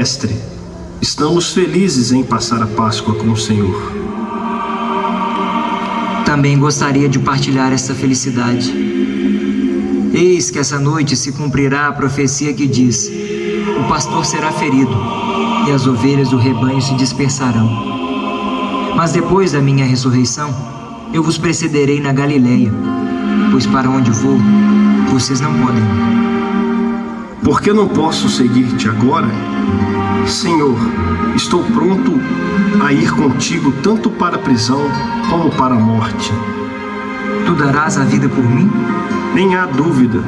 Mestre, estamos felizes em passar a Páscoa com o Senhor. Também gostaria de partilhar essa felicidade. Eis que essa noite se cumprirá a profecia que diz: o pastor será ferido e as ovelhas do rebanho se dispersarão. Mas depois da minha ressurreição, eu vos precederei na Galileia, pois para onde vou, vocês não podem ir. Por que não posso seguir-te agora? Senhor, estou pronto a ir contigo tanto para a prisão como para a morte. Tu darás a vida por mim? Nem há dúvida,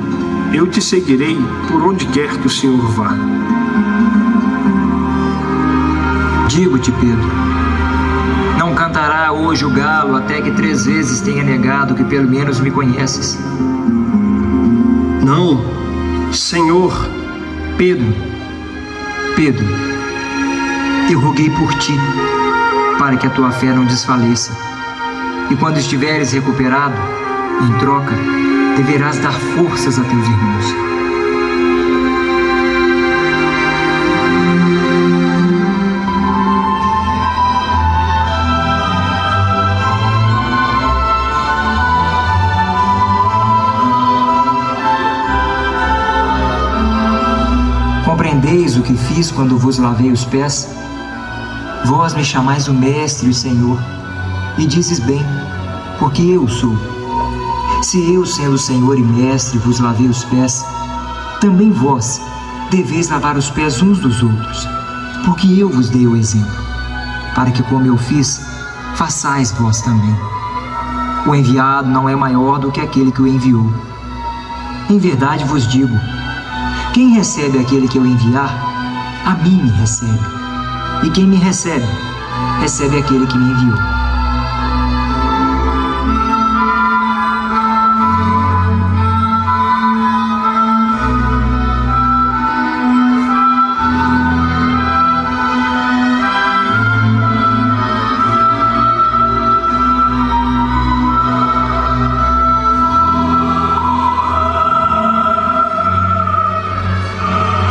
eu te seguirei por onde quer que o Senhor vá. Digo-te, Pedro, não cantará hoje o galo até que 3 vezes tenha negado que pelo menos me conheces. Não, Senhor. Pedro, eu roguei por ti, para que a tua fé não desfaleça. E quando estiveres recuperado, em troca, deverás dar forças a teus irmãos. Compreendeis o que fiz quando vos lavei os pés? Vós me chamais o Mestre e o Senhor, e dizes bem, porque eu sou. Se eu, sendo Senhor e Mestre, vos lavei os pés, também vós deveis lavar os pés uns dos outros, porque eu vos dei o exemplo, para que como eu fiz, façais vós também. O enviado não é maior do que aquele que o enviou. Em verdade vos digo, quem recebe aquele que eu enviar, a mim me recebe. E quem me recebe, recebe aquele que me enviou.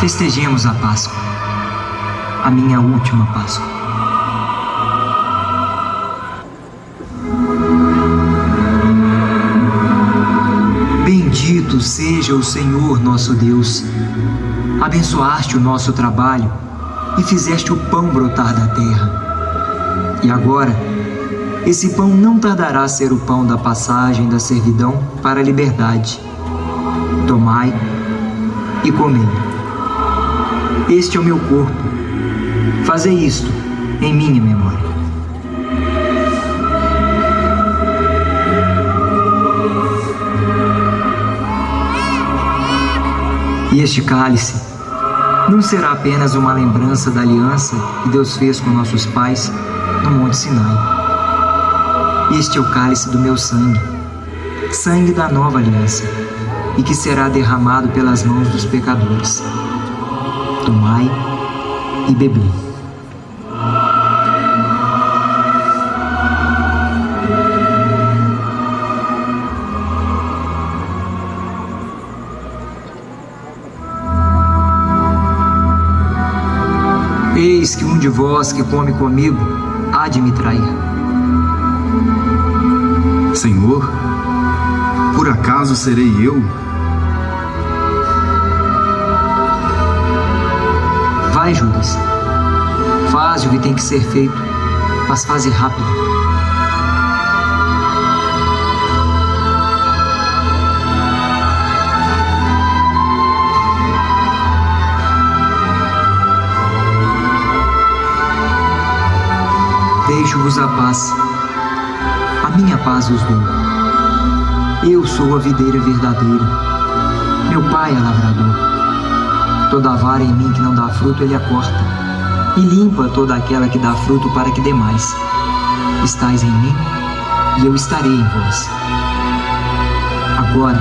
Festejemos a Páscoa, a minha última Páscoa. Bendito seja o Senhor nosso Deus. Abençoaste o nosso trabalho e fizeste o pão brotar da terra. E agora, esse pão não tardará a ser o pão da passagem da servidão para a liberdade. Tomai e comei. Este é o meu corpo. Fazei isto em minha memória. E este cálice não será apenas uma lembrança da aliança que Deus fez com nossos pais no Monte Sinai. Este é o cálice do meu sangue, sangue da nova aliança, e que será derramado pelas mãos dos pecadores. Tomai e bebei. Eis que um de vós que come comigo há de me trair. Senhor, por acaso serei eu? Vai, Judas, faz o que tem que ser feito, mas faze rápido. Deixo-vos a paz, a minha paz vos dou. Eu sou a videira verdadeira, meu pai é lavrador. Toda vara em mim que não dá fruto, ele a corta, e limpa toda aquela que dá fruto para que dê mais. Estais em mim, e eu estarei em vós. Agora,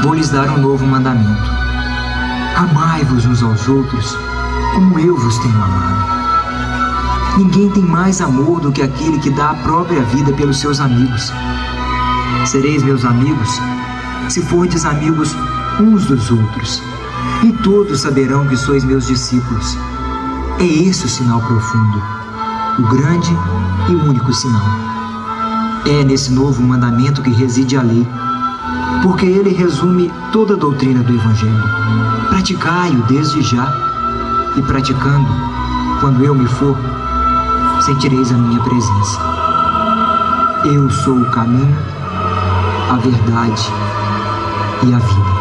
vou-lhes dar um novo mandamento. Amai-vos uns aos outros, como eu vos tenho amado. Ninguém tem mais amor do que aquele que dá a própria vida pelos seus amigos. Sereis meus amigos, se fordes amigos uns dos outros. E todos saberão que sois meus discípulos, É esse o sinal profundo, o grande e único sinal. É nesse novo mandamento que reside a lei, porque ele resume toda a doutrina do Evangelho. Praticai-o desde já, e praticando, quando eu me for, sentireis a minha presença. Eu sou o caminho, a verdade e a vida.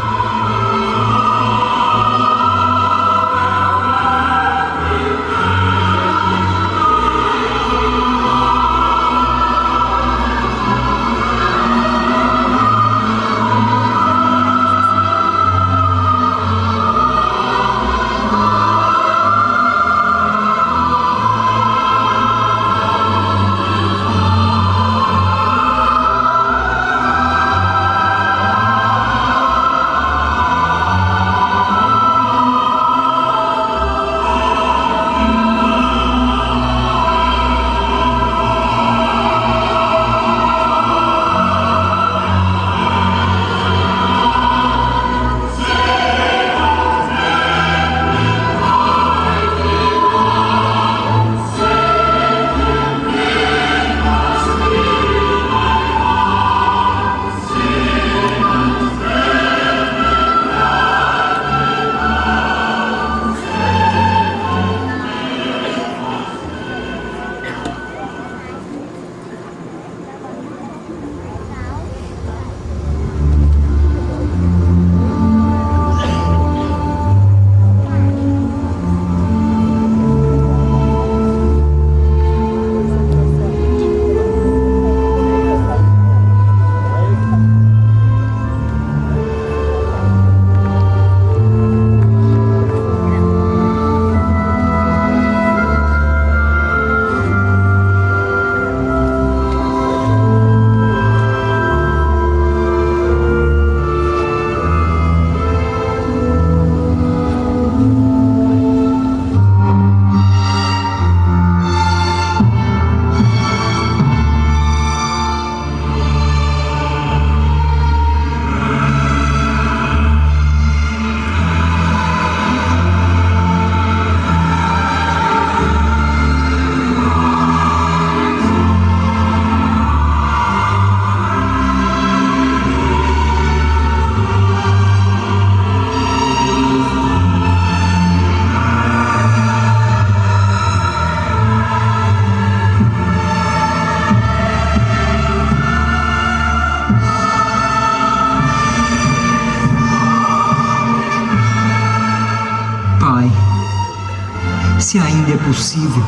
Se ainda é possível,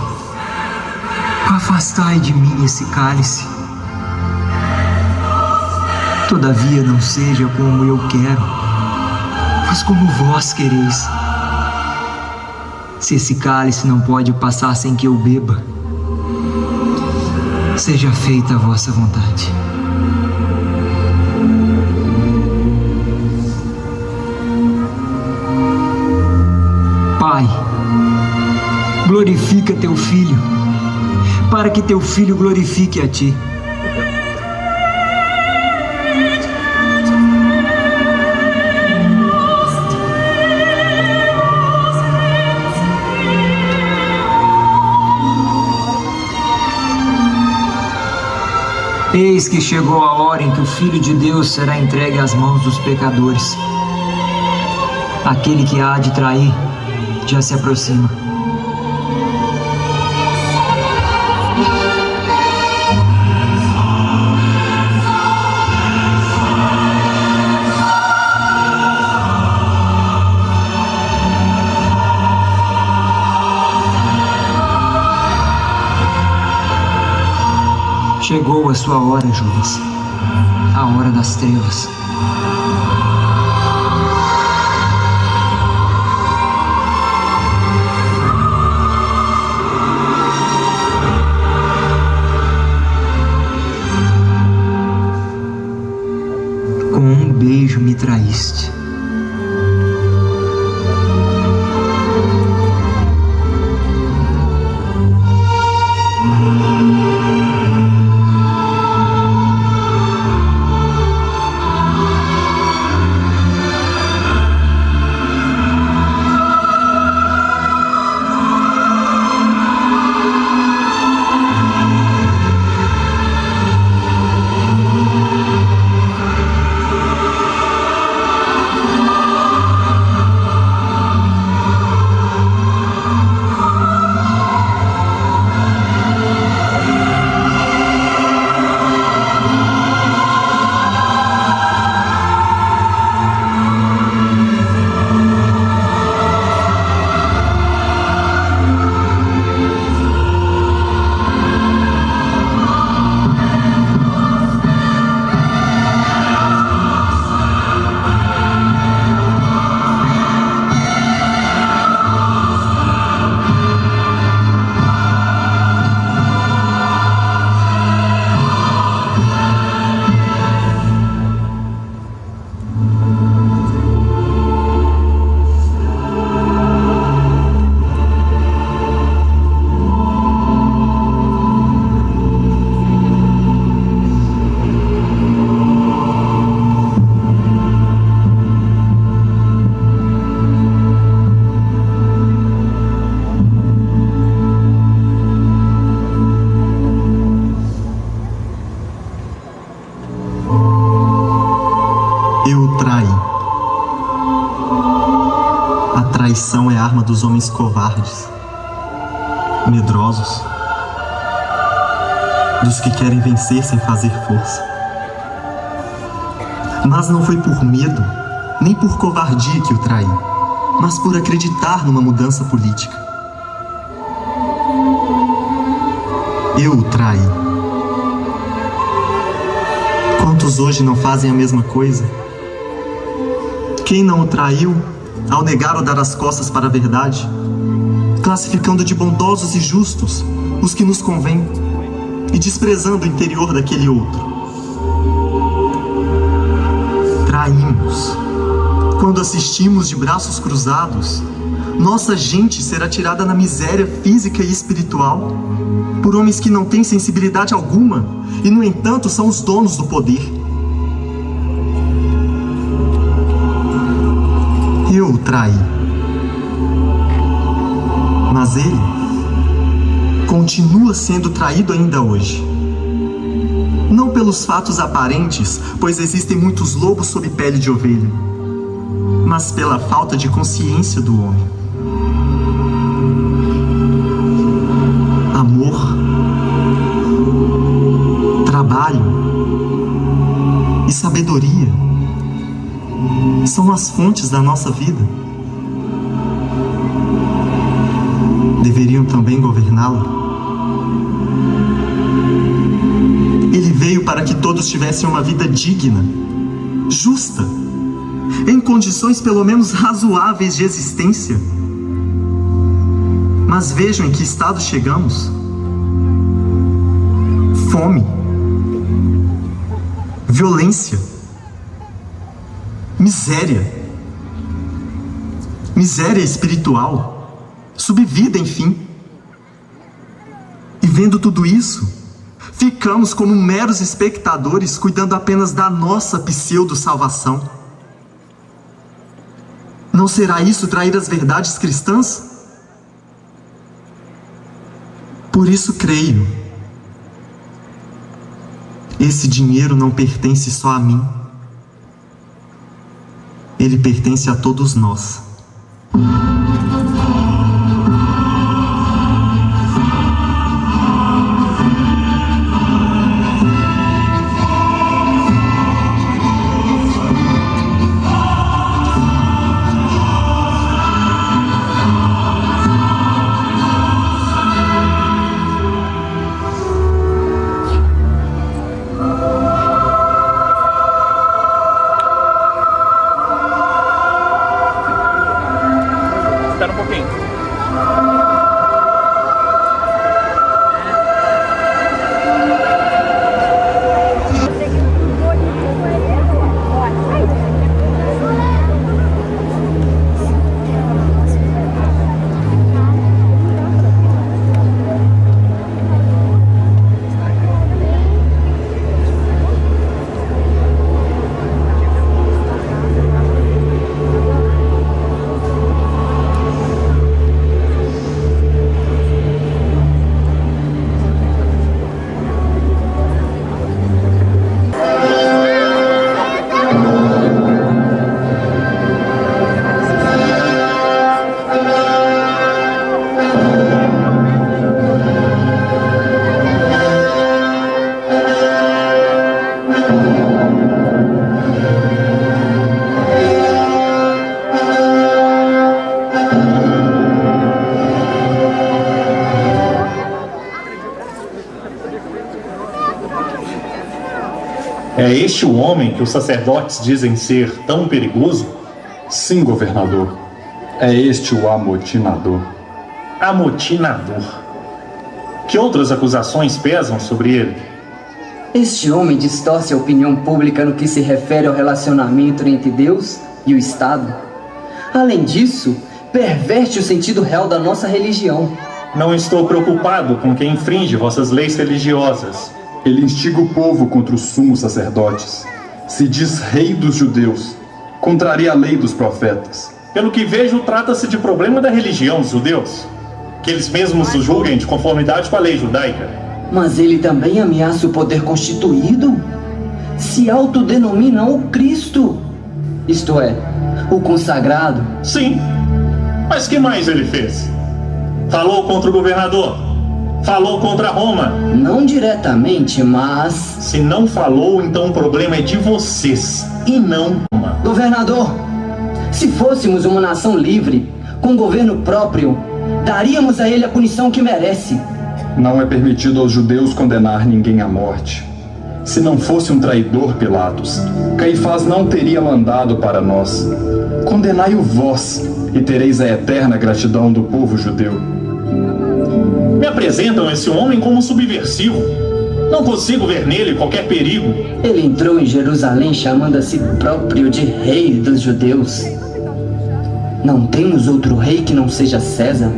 afastai de mim esse cálice. Todavia não seja como eu quero, mas como vós quereis. Se esse cálice não pode passar sem que eu beba, seja feita a vossa vontade. Pai, glorifica teu filho, para que teu filho glorifique a ti. Eis que chegou a hora em que o Filho de Deus será entregue às mãos dos pecadores. Aquele que há de trair já se aproxima. Chegou a sua hora, Judas, a hora das trevas. Com um beijo me traíste. traição é arma dos homens covardes, medrosos, dos que querem vencer sem fazer força. Mas não foi por medo, nem por covardia que o traí, mas por acreditar numa mudança política. Eu o traí. Quantos hoje não fazem a mesma coisa? Quem não o traiu ao negar ou dar as costas para a verdade, classificando de bondosos e justos os que nos convêm e desprezando o interior daquele outro? Traímos. Quando assistimos de braços cruzados, nossa gente será tirada na miséria física e espiritual por homens que não têm sensibilidade alguma e, no entanto, são os donos do poder. Eu o traí, mas ele continua sendo traído ainda hoje. Não pelos fatos aparentes, pois existem muitos lobos sob pele de ovelha, mas pela falta de consciência do homem. Amor, trabalho e sabedoria são as fontes da nossa vida. Deveriam também governá-la. Ele veio para que todos tivessem uma vida digna, justa, em condições pelo menos razoáveis de existência. Mas vejam em que estado chegamos. Fome, violência, miséria espiritual, subvida, enfim. E vendo tudo isso, ficamos como meros espectadores, cuidando apenas da nossa pseudo-salvação. Não será isso trair as verdades cristãs? Por isso creio, esse dinheiro não pertence só a mim. Ele pertence a todos nós. Espera um pouquinho. É este o homem que os sacerdotes dizem ser tão perigoso? Sim, governador. É este o amotinador. Amotinador. Que outras acusações pesam sobre ele? Este homem distorce a opinião pública no que se refere ao relacionamento entre Deus e o Estado. Além disso, perverte o sentido real da nossa religião. Não estou preocupado com quem infringe vossas leis religiosas. Ele instiga o povo contra os sumos sacerdotes. Se diz rei dos judeus. Contraria a lei dos profetas. Pelo que vejo, trata-se de problema da religião dos judeus. Que eles mesmos se julguem de conformidade com a lei judaica. Mas ele também ameaça o poder constituído? Se autodenomina o Cristo. Isto é, o consagrado. Sim. Mas que mais ele fez? Falou contra o governador? Falou contra Roma? Não diretamente, mas... Se não falou, então o problema é de vocês e não Roma. Governador, se fôssemos uma nação livre, com governo próprio, daríamos a ele a punição que merece. Não é permitido aos judeus condenar ninguém à morte. Se não fosse um traidor, Pilatos, Caifás não teria mandado para nós. Condenai-o vós, e tereis a eterna gratidão do povo judeu. Me apresentam esse homem como subversivo. Não consigo ver nele qualquer perigo. Ele entrou em Jerusalém chamando a si próprio de rei dos judeus. Não temos outro rei que não seja César?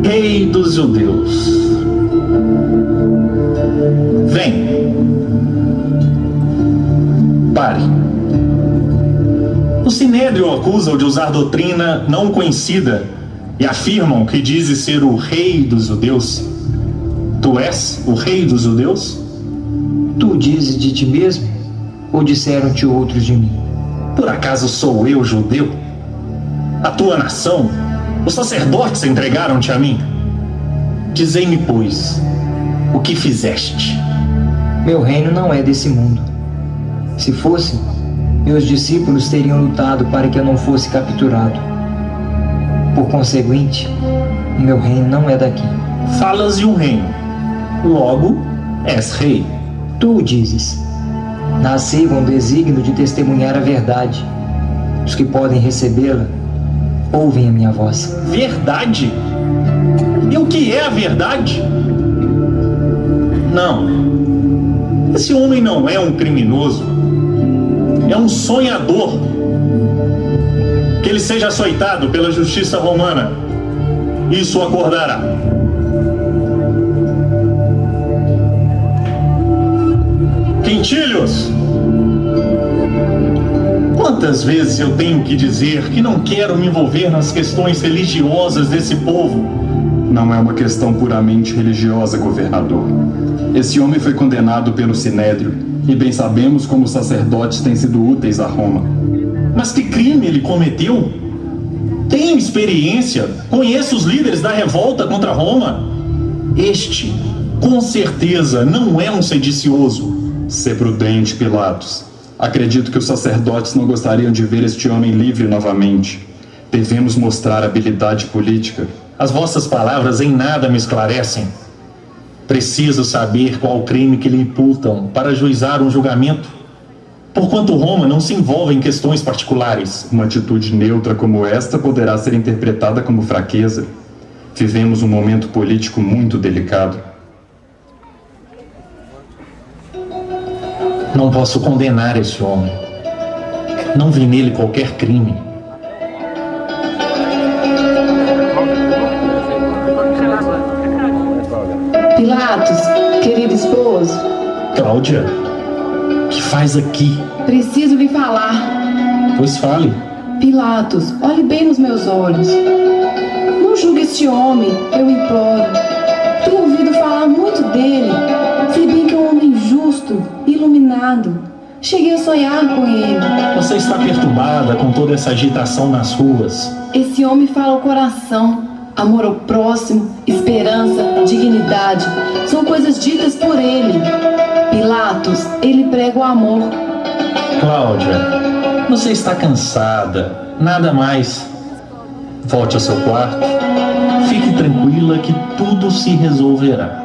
Rei dos judeus. Vem. Pare. O Sinédrio acusa-o de usar doutrina não conhecida e afirmam que dizes ser o rei dos judeus. Tu és o rei dos judeus? Tu dizes de ti mesmo, ou disseram-te outros de mim? Por acaso sou eu judeu? A tua nação, os sacerdotes entregaram-te a mim. Dizei-me, pois, o que fizeste? Meu reino não é desse mundo. Se fosse, meus discípulos teriam lutado para que eu não fosse capturado. Por conseguinte, o meu reino não é daqui. Falas de um reino, logo és rei. Tu o dizes. Nasci com o desígnio de testemunhar a verdade. Os que podem recebê-la, ouvem a minha voz. Verdade? E o que é a verdade? Não. Esse homem não é um criminoso. É um sonhador. Que ele seja açoitado pela justiça romana. Isso acordará. Quintilhos! Quantas vezes eu tenho que dizer que não quero me envolver nas questões religiosas desse povo? Não é uma questão puramente religiosa, governador. Esse homem foi condenado pelo Sinédrio, e bem sabemos como os sacerdotes têm sido úteis a Roma. Mas que crime ele cometeu? Tenho experiência, conheço os líderes da revolta contra Roma. Este, com certeza, não é um sedicioso. Sê prudente, Pilatos. Acredito que os sacerdotes não gostariam de ver este homem livre novamente. Devemos mostrar habilidade política. As vossas palavras em nada me esclarecem. Preciso saber qual o crime que lhe imputam para ajuizar um julgamento. Porquanto Roma não se envolve em questões particulares. Uma atitude neutra como esta poderá ser interpretada como fraqueza. Vivemos um momento político muito delicado. Não posso condenar esse homem. Não vi nele qualquer crime. Pilatos, querido esposo. Cláudia, o que faz aqui? Preciso lhe falar. Pois fale. Pilatos, olhe bem nos meus olhos. Não julgue este homem, eu imploro. Tenho ouvido falar muito dele. Sei bem que é um homem justo, iluminado. Cheguei a sonhar com ele. Você está perturbada com toda essa agitação nas ruas. Esse homem fala ao coração. Amor ao próximo, esperança, dignidade. São coisas ditas por ele. Pilatos, ele prega o amor. Cláudia, você está cansada. Nada mais. Volte ao seu quarto. Fique tranquila que tudo se resolverá.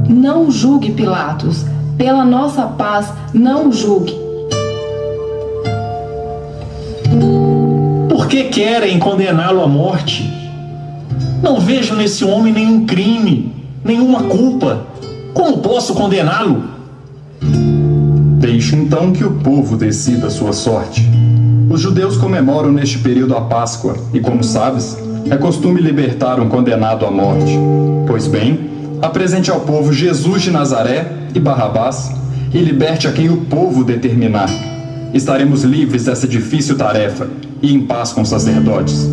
Não julgue, Pilatos. Pela nossa paz, não julgue. Por que querem condená-lo à morte? Não vejo nesse homem nenhum crime, nenhuma culpa. Como posso condená-lo? Deixe então que o povo decida a sua sorte. Os judeus comemoram neste período a Páscoa e, como sabes, é costume libertar um condenado à morte. Pois bem, apresente ao povo Jesus de Nazaré e Barrabás e liberte a quem o povo determinar. Estaremos livres dessa difícil tarefa e em paz com os sacerdotes.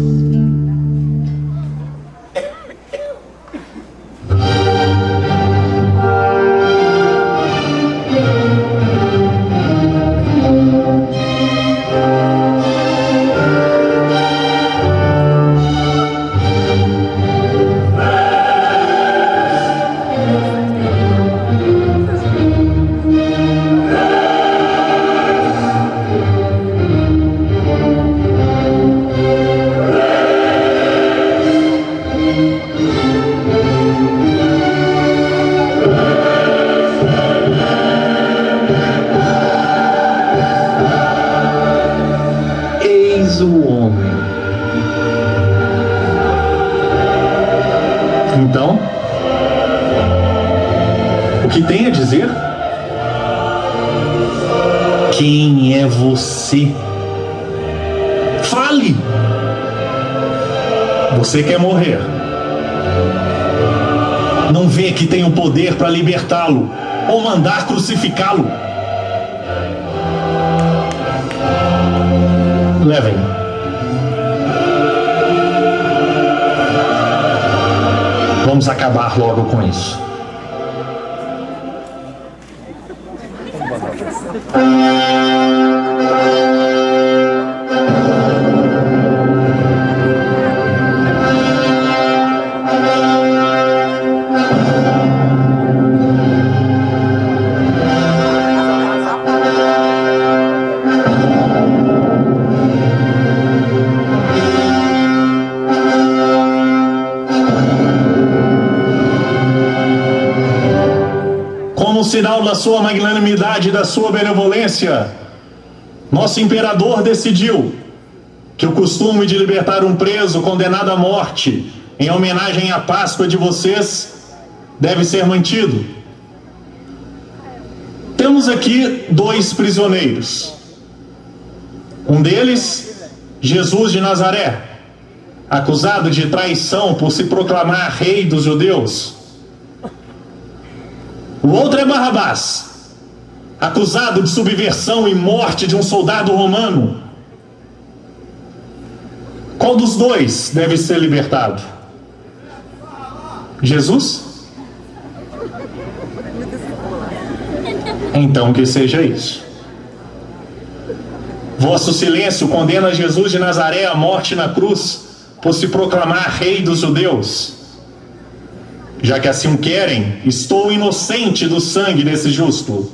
que tem a dizer? Quem é você? Fale! Você quer morrer? Não vê que tem o poder para libertá-lo ou mandar crucificá-lo? Levem. Vamos acabar logo com isso. Como sinal da sua magnanimidade e da sua benevolência, nosso imperador decidiu que o costume de libertar um preso condenado à morte em homenagem à Páscoa de vocês deve ser mantido. Temos aqui 2 prisioneiros. Um deles, Jesus de Nazaré, acusado de traição por se proclamar rei dos judeus. O outro é Barrabás, acusado de subversão e morte de um soldado romano. Qual dos 2 deve ser libertado? Jesus? Então que seja isso. Vosso silêncio condena Jesus de Nazaré à morte na cruz por se proclamar rei dos judeus. Já que assim o querem, estou inocente do sangue desse justo.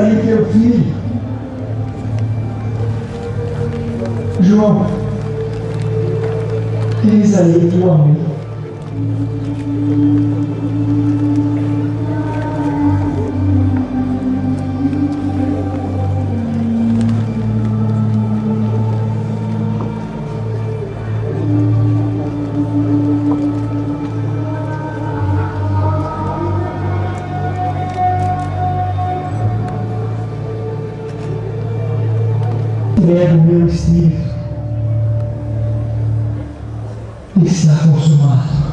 aí, teu filho. João, eis aí, teu amigo. Entrego meu espírito. Está consumado.